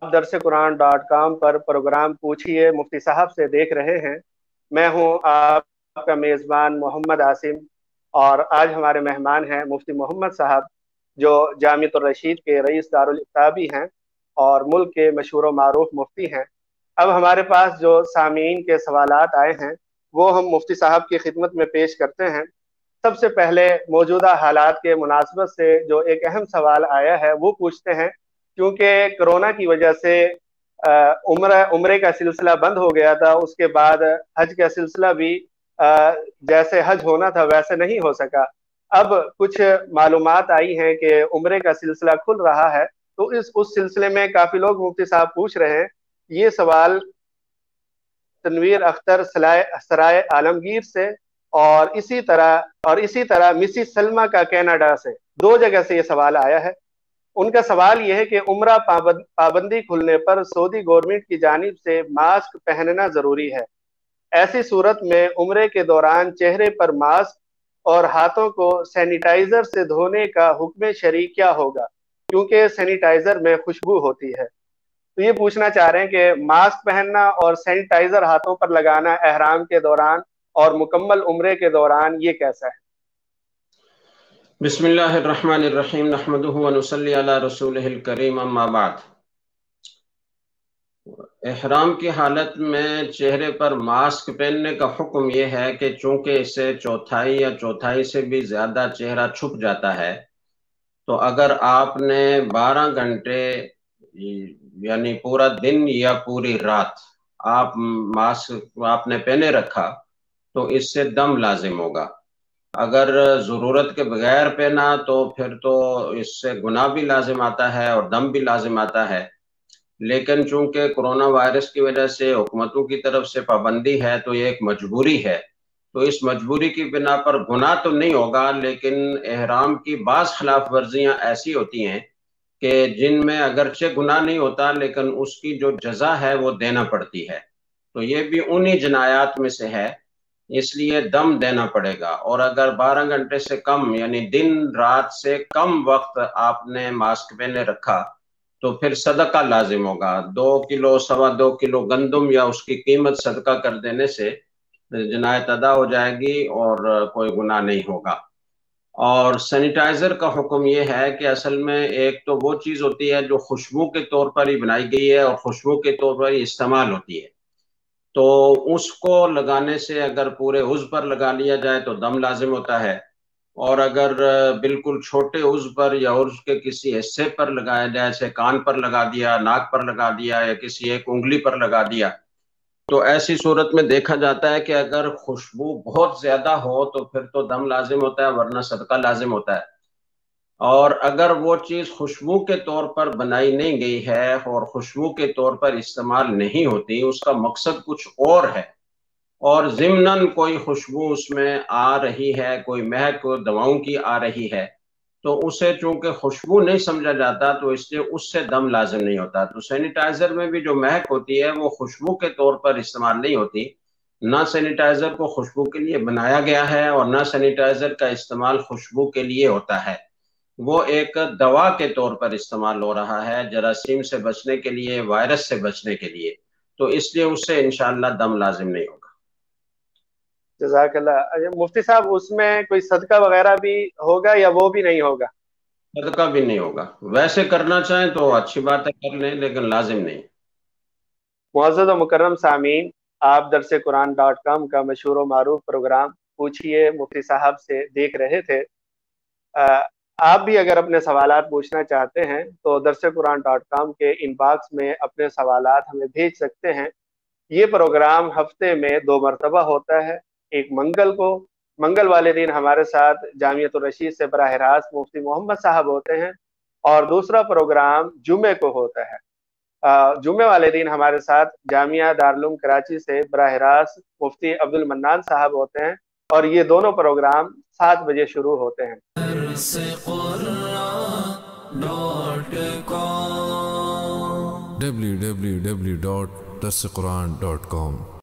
درسقرآن.com پر programme پوچھئے مفتی صاحب سے دیکھ رہے ہیں۔ میں ہوں آپ کا میزبان محمد عاصم، اور آج ہمارے مہمان ہیں مفتی محمد صاحب، جو جامعۃ الرشید کے رئیس دارالافتاء بھی ہیں اور ملک کے مشہور و معروف مفتی ہیں۔ اب ہمارے پاس جو سامعین کے سوالات آئے ہیں وہ ہم مفتی صاحب کی خدمت میں پیش کرتے ہیں۔ سب سے پہلے موجودہ حالات کے مناسبت سے جو ایک اہم سوال آیا ہے وہ پوچھتے ہیں، کیونکہ کرونا کی وجہ سے عمرے کا سلسلہ بند ہو گیا تھا، اس کے بعد حج کا سلسلہ بھی جیسے حج ہونا تھا ویسے نہیں ہو سکا۔ اب کچھ معلومات آئی ہیں کہ عمرے کا سلسلہ کھل رہا ہے، تو اس سلسلے میں کافی لوگ مفتی صاحب پوچھ رہے ہیں۔ یہ سوال تنویر اختر سرائے عالمگیر سے اور اسی طرح مسز سلمہ کا کینیڈا سے، دو جگہ سے یہ سوال آیا ہے۔ ان کا سوال یہ ہے کہ عمرہ پابندی کھلنے پر سعودی گورنمنٹ کی جانب سے ماسک پہننا ضروری ہے۔ ایسی صورت میں عمرے کے دوران چہرے پر ماسک اور ہاتھوں کو سینیٹائزر سے دھونے کا حکم شرعی کیا ہوگا، کیونکہ سینیٹائزر میں خوشبو ہوتی ہے۔ تو یہ پوچھنا چاہ رہے ہیں کہ ماسک پہننا اور سینیٹائزر ہاتھوں پر لگانا احرام کے دوران اور مکمل عمرے کے دوران یہ کیسا ہے؟ بسم اللہ الرحمن الرحیم، نحمدہ ونصلی علی رسولہ الکریم، اما بعد۔ احرام کی حالت میں چہرے پر ماسک پہننے کا حکم یہ ہے کہ چونکہ اس سے چوتھائی یا چوتھائی سے بھی زیادہ چہرہ چھپ جاتا ہے، تو اگر آپ نے 12 گھنٹے یعنی پورا دن یا پوری رات ماسک آپ نے پہنے رکھا تو اس سے دم لازم ہوگا۔ اگر ضرورت کے بغیر پہنا تو پھر تو اس سے گناہ بھی لازم آتا ہے اور دم بھی لازم آتا ہے، لیکن چونکہ کرونا وائرس کی وجہ سے حکومتوں کی طرف سے پابندی ہے تو یہ ایک مجبوری ہے، تو اس مجبوری کی بنا پر گناہ تو نہیں ہوگا، لیکن احرام کی بعض خلاف ورزیاں ایسی ہوتی ہیں کہ جن میں اگرچہ گناہ نہیں ہوتا لیکن اس کی جو جزا ہے وہ دینا پڑتی ہے، تو یہ بھی انہی جنایات میں سے ہے، اس لیے دم دینا پڑے گا۔ اور اگر 12 گھنٹے سے کم یعنی دن رات سے کم وقت آپ نے ماسک پہنے رکھا تو پھر صدقہ لازم ہوگا۔ 2 کلو 2.25 کلو گندم یا اس کی قیمت صدقہ کر دینے سے جنایت ادا ہو جائے گی اور کوئی گناہ نہیں ہوگا۔ اور سینیٹائزر کا حکم یہ ہے کہ اصل میں ایک تو وہ چیز ہوتی ہے جو خوشبو کے طور پر ہی بنائی گئی ہے اور خوشبو کے طور پر ہی استعمال ہوتی ہے، تو اس کو لگانے سے اگر پورے عضو پر لگا لیا جائے تو دم لازم ہوتا ہے، اور اگر بالکل چھوٹے عضو پر یا عضو کے کسی حصے پر لگایا جائے، جیسے کان پر لگا دیا، ناک پر لگا دیا یا کسی ایک انگلی پر لگا دیا، تو ایسی صورت میں دیکھا جاتا ہے کہ اگر خوشبو بہت زیادہ ہو تو پھر تو دم لازم ہوتا ہے ورنہ صدقہ لازم ہوتا ہے۔ اور اگر وہ چیز خوشبو کے طور پر بنائی نہیں گئی ہے اور خوشبو کے طور پر استعمال نہیں ہوتی، اس کا مقصد کچھ اور ہے اور ضمناً کوئی خوشبو اس میں آ رہی ہے، کوئی مہک دواؤں کی آ رہی ہے، تو اسے چونکہ خوشبو نہیں سمجھا جاتا تو اس لیے اس سے دم لازم نہیں ہوتا۔ تو سینیٹائزر میں بھی جو مہک ہوتی ہے وہ خوشبو کے طور پر استعمال نہیں ہوتی، نہ سینیٹائزر کو خوشبو کے لیے بنایا گیا ہے اور نہ سینیٹائزر کا استعمال خوشبو کے لیے ہوتا ہے، وہ ایک دوا کے طور پر استعمال ہو رہا ہے جراثیم سے بچنے کے لیے، وائرس سے بچنے کے لیے، تو اس لیے اس سے انشاءاللہ دم لازم نہیں ہوگا۔ جزاک اللہ۔ مفتی صاحب، اس میں کوئی صدقہ وغیرہ بھی ہوگا یا وہ بھی نہیں ہوگا؟ صدقہ بھی نہیں ہوگا، ویسے کرنا چاہیں تو اچھی بات ہے کر لیں، لیکن لازم نہیں۔ معزز و مکرم سامعین، آپ درسقرآن.com کا مشہور و معروف پروگرام پوچھئے مفتی صاحب سے دیکھ رہے تھے۔ آپ بھی اگر اپنے سوالات پوچھنا چاہتے ہیں تو درسقرآن.com کے ان باکس میں اپنے سوالات ہمیں بھیج سکتے ہیں۔ یہ پروگرام ہفتے میں 2 مرتبہ ہوتا ہے، ایک منگل والے دن ہمارے ساتھ جامعۃ الرشید سے براہ راست مفتی محمد صاحب ہوتے ہیں، اور دوسرا پروگرام جمعے کو ہوتا ہے۔ جمعے والے دن ہمارے ساتھ جامعہ دارالعلوم کراچی سے براہ راست مفتی عبد المنان صاحب ہوتے ہیں، اور یہ دونوں پروگرام 7 بجے شروع ہوتے ہیں۔ www.darsequran.com